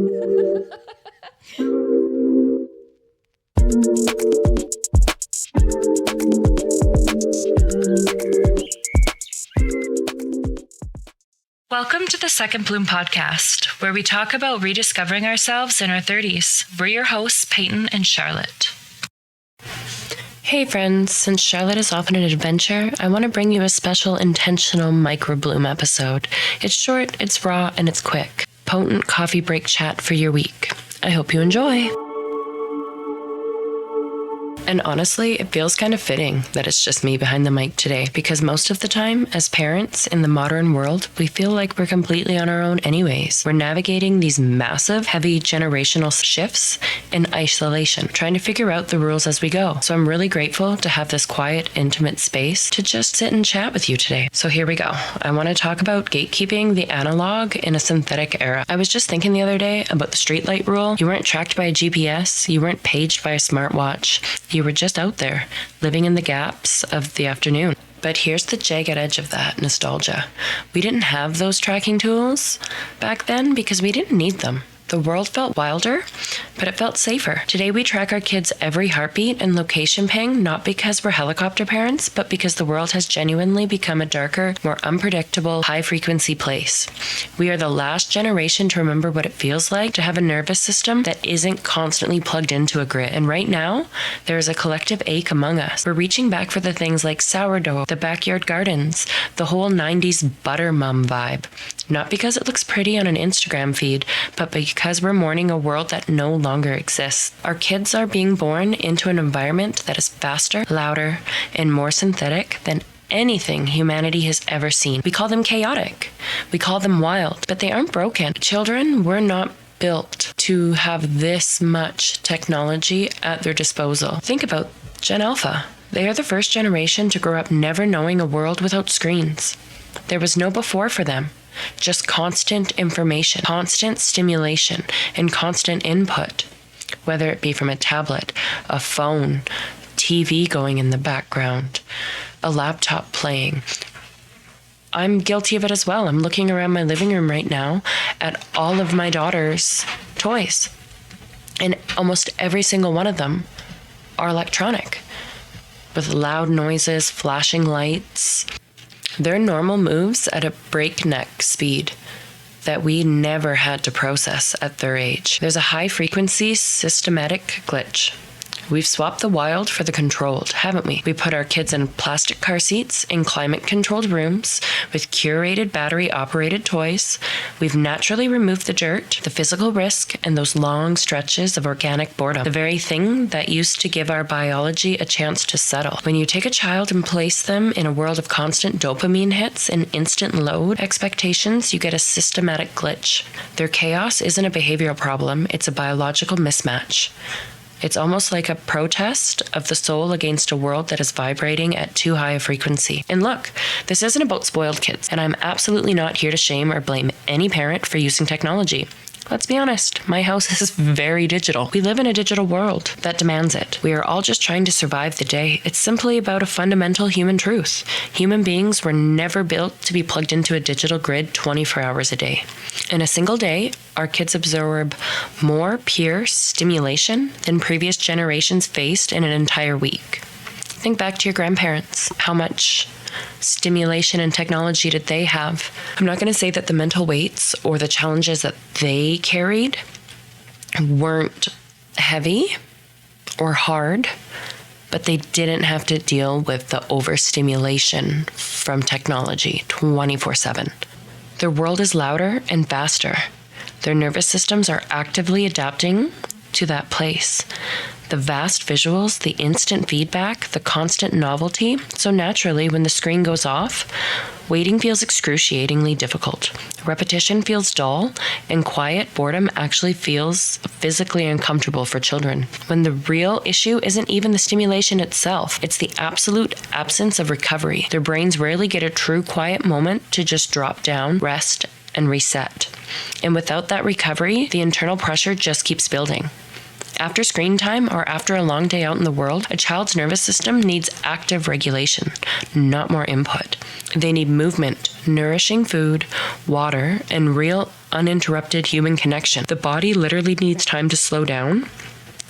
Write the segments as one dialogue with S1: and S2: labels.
S1: Welcome to the Second Bloom podcast, where we talk about rediscovering ourselves in our 30s. We're your hosts, Peyton and Charlotte. Hey friends, since Charlotte is off on an adventure, I want to bring you a special intentional microbloom episode. It's short, it's raw, and it's quick. Potent coffee break chat for your week. I hope you enjoy. And honestly, it feels kind of fitting that it's just me behind the mic today, because most of the time, as parents in the modern world, we feel like we're completely on our own anyways. We're navigating these massive, heavy generational shifts in isolation, trying to figure out the rules as we go. So I'm really grateful to have this quiet, intimate space to just sit and chat with you today. So here we go. I want to talk about gatekeeping the analog in a synthetic era. I was just thinking the other day about the streetlight rule. You weren't tracked by a GPS. You weren't paged by a smartwatch. You were just out there, living in the gaps of the afternoon. But here's the jagged edge of that nostalgia. We didn't have those tracking tools back then because we didn't need them. The world felt wilder, but it felt safer. Today we track our kids' every heartbeat and location ping, not because we're helicopter parents, but because the world has genuinely become a darker, more unpredictable, high-frequency place. We are the last generation to remember what it feels like to have a nervous system that isn't constantly plugged into a grid. And right now, there is a collective ache among us. We're reaching back for the things like sourdough, the backyard gardens, the whole 90s butter mum vibe. Not because it looks pretty on an Instagram feed, but because we're mourning a world that no longer exists. Our kids are being born into an environment that is faster, louder, and more synthetic than anything humanity has ever seen. We call them chaotic. We call them wild, but they aren't broken. Children were not built to have this much technology at their disposal. Think about Gen Alpha. They are the first generation to grow up never knowing a world without screens. There was no before for them. Just constant information, constant stimulation, and constant input, whether it be from a tablet, a phone, TV going in the background, a laptop playing. I'm guilty of it as well. I'm looking around my living room right now at all of my daughter's toys, and almost every single one of them are electronic, with loud noises, flashing lights. They're normal moves at a breakneck speed that we never had to process at their age. There's a high-frequency systematic glitch. We've swapped the wild for the controlled, haven't we? We put our kids in plastic car seats in climate-controlled rooms with curated battery-operated toys. We've naturally removed the dirt, the physical risk, and those long stretches of organic boredom, the very thing that used to give our biology a chance to settle. When you take a child and place them in a world of constant dopamine hits and instant load expectations, you get a systematic glitch. Their chaos isn't a behavioral problem, it's a biological mismatch. It's almost like a protest of the soul against a world that is vibrating at too high a frequency. And look, this isn't about spoiled kids, and I'm absolutely not here to shame or blame any parent for using technology. Let's be honest, my house is very digital. We live in a digital world that demands it. We are all just trying to survive the day. It's simply about a fundamental human truth. Human beings were never built to be plugged into a digital grid 24 hours a day. In a single day, our kids absorb more pure stimulation than previous generations faced in an entire week. Think back to your grandparents. How much stimulation and technology did they have? I'm not going to say that the mental weights or the challenges that they carried weren't heavy or hard, but they didn't have to deal with the overstimulation from technology 24/7. Their world is louder and faster. Their nervous systems are actively adapting to that place. The vast visuals, the instant feedback, the constant novelty. So naturally, when the screen goes off, waiting feels excruciatingly difficult. Repetition feels dull, and quiet boredom actually feels physically uncomfortable for children. When the real issue isn't even the stimulation itself, it's the absolute absence of recovery. Their brains rarely get a true quiet moment to just drop down, rest, and reset. And without that recovery, the internal pressure just keeps building. After screen time or after a long day out in the world, a child's nervous system needs active regulation, not more input. They need movement, nourishing food, water, and real uninterrupted human connection. The body literally needs time to slow down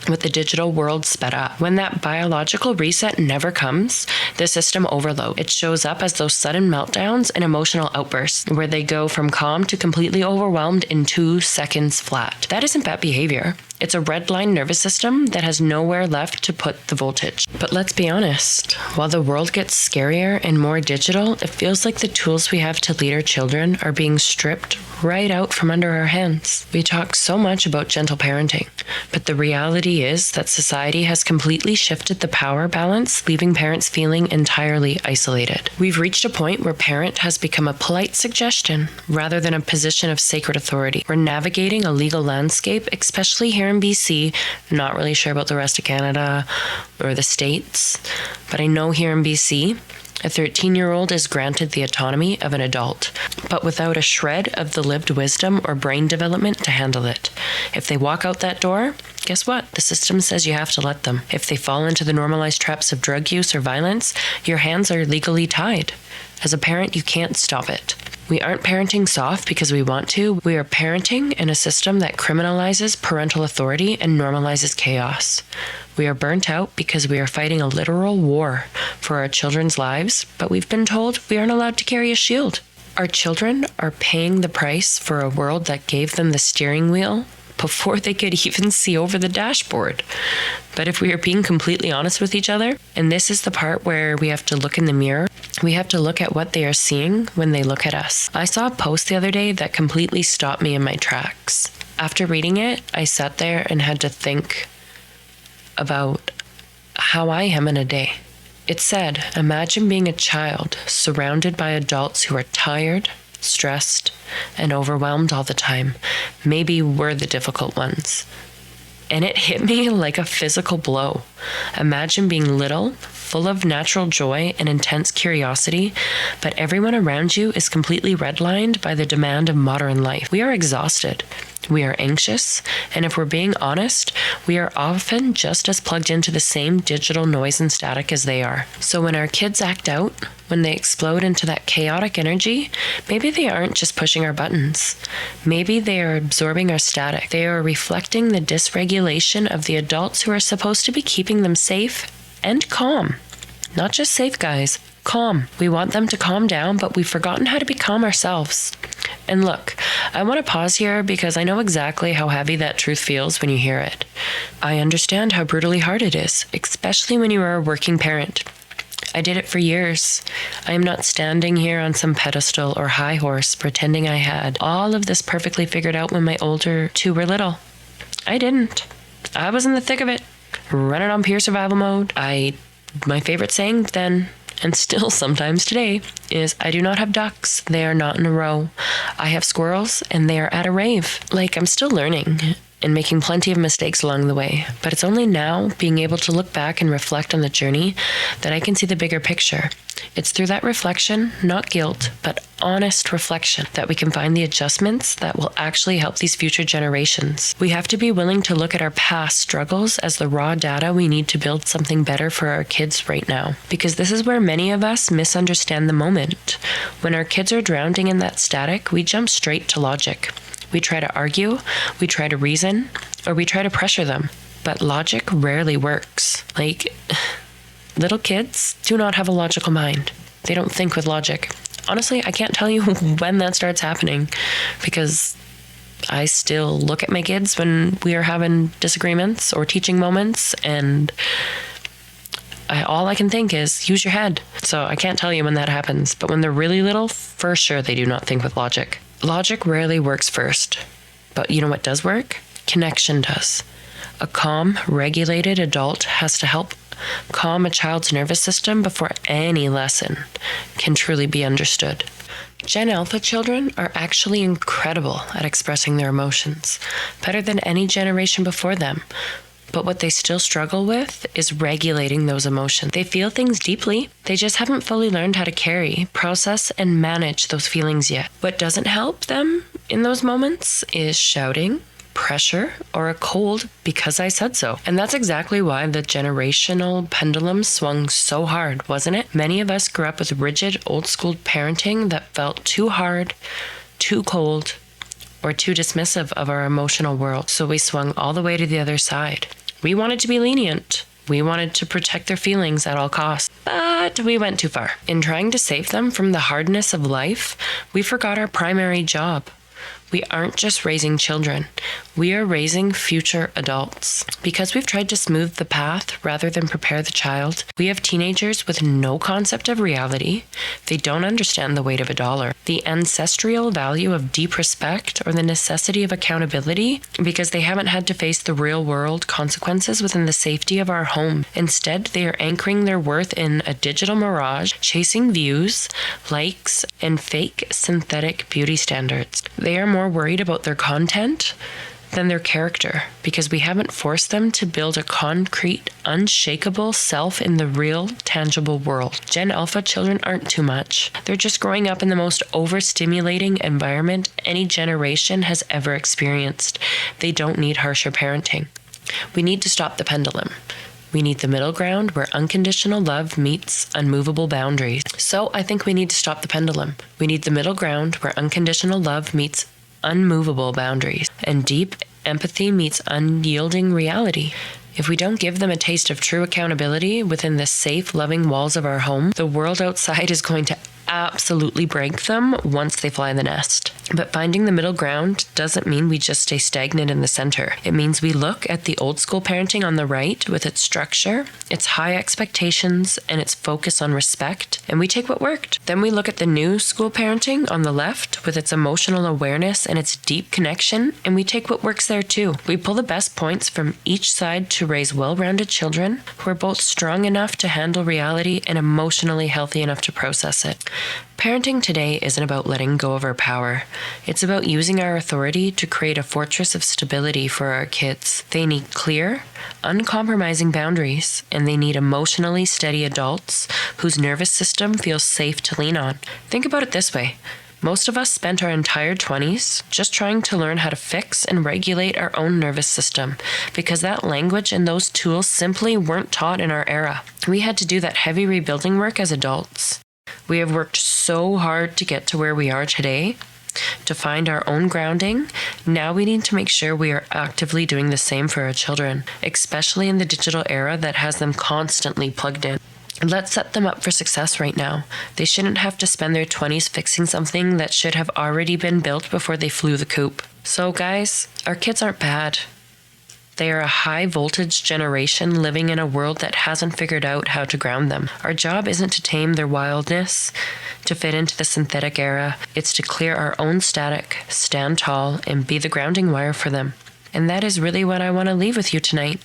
S1: with the digital world sped up. When that biological reset never comes, the system overload. It shows up as those sudden meltdowns and emotional outbursts where they go from calm to completely overwhelmed in 2 seconds flat. That isn't bad behavior. It's a red line nervous system that has nowhere left to put the voltage. But let's be honest, while the world gets scarier and more digital, it feels like the tools we have to lead our children are being stripped right out from under our hands. We talk so much about gentle parenting, but the reality is that society has completely shifted the power balance, leaving parents feeling entirely isolated. We've reached a point where parent has become a polite suggestion rather than a position of sacred authority. We're navigating a legal landscape, especially here in BC, not really sure about the rest of Canada or the States, but I know here in BC, a 13-year-old is granted the autonomy of an adult, but without a shred of the lived wisdom or brain development to handle it. If they walk out that door, guess what? The system says you have to let them. If they fall into the normalized traps of drug use or violence, your hands are legally tied. As a parent, you can't stop it. We aren't parenting soft because we want to. We are parenting in a system that criminalizes parental authority and normalizes chaos. We are burnt out because we are fighting a literal war for our children's lives, but we've been told we aren't allowed to carry a shield. Our children are paying the price for a world that gave them the steering wheel before they could even see over the dashboard. But if we are being completely honest with each other, and this is the part where we have to look in the mirror, we have to look at what they are seeing when they look at us. I saw a post the other day that completely stopped me in my tracks. After reading it, I sat there and had to think about how I am in a day. It said, imagine being a child surrounded by adults who are tired, stressed, and overwhelmed all the time. Maybe we're the difficult ones. And it hit me like a physical blow. Imagine being little, full of natural joy and intense curiosity, but everyone around you is completely redlined by the demand of modern life. We are exhausted. We are anxious, and if we're being honest, we are often just as plugged into the same digital noise and static as they are. So when our kids act out, when they explode into that chaotic energy, maybe they aren't just pushing our buttons. Maybe they are absorbing our static. They are reflecting the dysregulation of the adults who are supposed to be keeping them safe and calm. Not just safe, guys. Calm. We want them to calm down, but we've forgotten how to be calm ourselves. And look, I want to pause here because I know exactly how heavy that truth feels when you hear it. I understand how brutally hard it is, especially when you are a working parent. I did it for years. I am not standing here on some pedestal or high horse pretending I had all of this perfectly figured out when my older two were little. I didn't. I was in the thick of it, running on pure survival mode. My favorite saying then, and still sometimes today, is I do not have ducks. They are not in a row. I have squirrels and they are at a rave. Like, I'm still learning and making plenty of mistakes along the way. But it's only now, being able to look back and reflect on the journey, that I can see the bigger picture. It's through that reflection, not guilt, but honest reflection, that we can find the adjustments that will actually help these future generations. We have to be willing to look at our past struggles as the raw data we need to build something better for our kids right now. Because this is where many of us misunderstand the moment. When our kids are drowning in that static, we jump straight to logic. We try to argue, we try to reason, or we try to pressure them. But logic rarely works. Little kids do not have a logical mind. They don't think with logic. Honestly, I can't tell you when that starts happening because I still look at my kids when we are having disagreements or teaching moments, and all I can think is use your head. So I can't tell you when that happens. But when they're really little, for sure they do not think with logic. Logic rarely works first. But you know what does work? Connection does. A calm, regulated adult has to help calm a child's nervous system before any lesson can truly be understood. Gen Alpha children are actually incredible at expressing their emotions, better than any generation before them. But what they still struggle with is regulating those emotions. They feel things deeply. They just haven't fully learned how to carry, process, and manage those feelings yet. What doesn't help them in those moments is shouting, pressure or a cold because I said so. And that's exactly why the generational pendulum swung so hard, wasn't it? Many of us grew up with rigid, old-school parenting that felt too hard, too cold, or too dismissive of our emotional world. So we swung all the way to the other side. We wanted to be lenient. We wanted to protect their feelings at all costs, but we went too far. In trying to save them from the hardness of life, we forgot our primary job. We aren't just raising children. We are raising future adults. Because we've tried to smooth the path rather than prepare the child, we have teenagers with no concept of reality. They don't understand the weight of a dollar, the ancestral value of deep respect, or the necessity of accountability, because they haven't had to face the real world consequences within the safety of our home. Instead, they are anchoring their worth in a digital mirage, chasing views, likes, and fake synthetic beauty standards. They are more worried about their content than their character, because we haven't forced them to build a concrete, unshakable self in the real, tangible world. Gen Alpha children aren't too much. They're just growing up in the most overstimulating environment any generation has ever experienced. They don't need harsher parenting. We need to stop the pendulum. We need the middle ground where unconditional love meets unmovable boundaries. So I think we need to stop the pendulum. We need the middle ground where unconditional love meets unmovable boundaries, and deep empathy meets unyielding reality. If we don't give them a taste of true accountability within the safe, loving walls of our home, the world outside is going to absolutely break them once they fly the nest. But finding the middle ground doesn't mean we just stay stagnant in the center. It means we look at the old school parenting on the right with its structure, its high expectations, and its focus on respect, and we take what worked. Then we look at the new school parenting on the left with its emotional awareness and its deep connection, and we take what works there too. We pull the best points from each side to raise well-rounded children who are both strong enough to handle reality and emotionally healthy enough to process it. Parenting today isn't about letting go of our power. It's about using our authority to create a fortress of stability for our kids. They need clear, uncompromising boundaries, and they need emotionally steady adults whose nervous system feels safe to lean on. Think about it this way. Most of us spent our entire 20s just trying to learn how to fix and regulate our own nervous system, because that language and those tools simply weren't taught in our era. We had to do that heavy rebuilding work as adults. We have worked so hard to get to where we are today, to find our own grounding. Now we need to make sure we are actively doing the same for our children, especially in the digital era that has them constantly plugged in. Let's set them up for success right now. They shouldn't have to spend their 20s fixing something that should have already been built before they flew the coop. So guys, our kids aren't bad. They are a high-voltage generation living in a world that hasn't figured out how to ground them. Our job isn't to tame their wildness, to fit into the synthetic era. It's to clear our own static, stand tall, and be the grounding wire for them. And that is really what I want to leave with you tonight.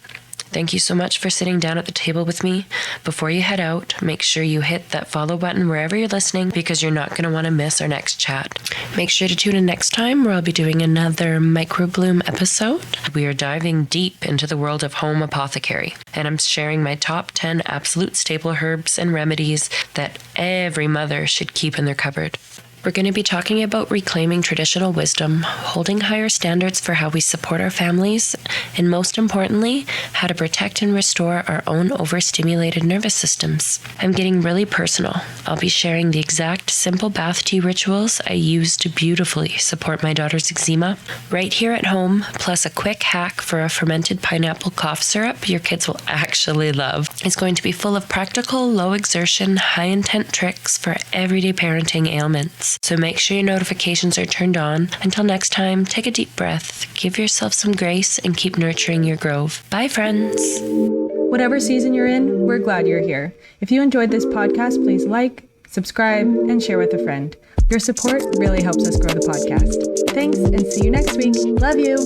S1: Thank you so much for sitting down at the table with me. Before you head out, make sure you hit that follow button wherever you're listening, because you're not going to want to miss our next chat. Make sure to tune in next time, where I'll be doing another Microbloom episode. We are diving deep into the world of home apothecary, and I'm sharing my top 10 absolute staple herbs and remedies that every mother should keep in their cupboard. We're going to be talking about reclaiming traditional wisdom, holding higher standards for how we support our families, and most importantly, how to protect and restore our own overstimulated nervous systems. I'm getting really personal. I'll be sharing the exact simple bath tea rituals I use to beautifully support my daughter's eczema right here at home, plus a quick hack for a fermented pineapple cough syrup your kids will actually love. It's going to be full of practical, low-exertion, high-intent tricks for everyday parenting ailments. So make sure your notifications are turned on. Until next time, take a deep breath, give yourself some grace, and keep nurturing your grove. Bye, friends.
S2: Whatever season you're in, we're glad you're here. If you enjoyed this podcast, please like, subscribe, and share with a friend. Your support really helps us grow the podcast. Thanks, and see you next week. Love you.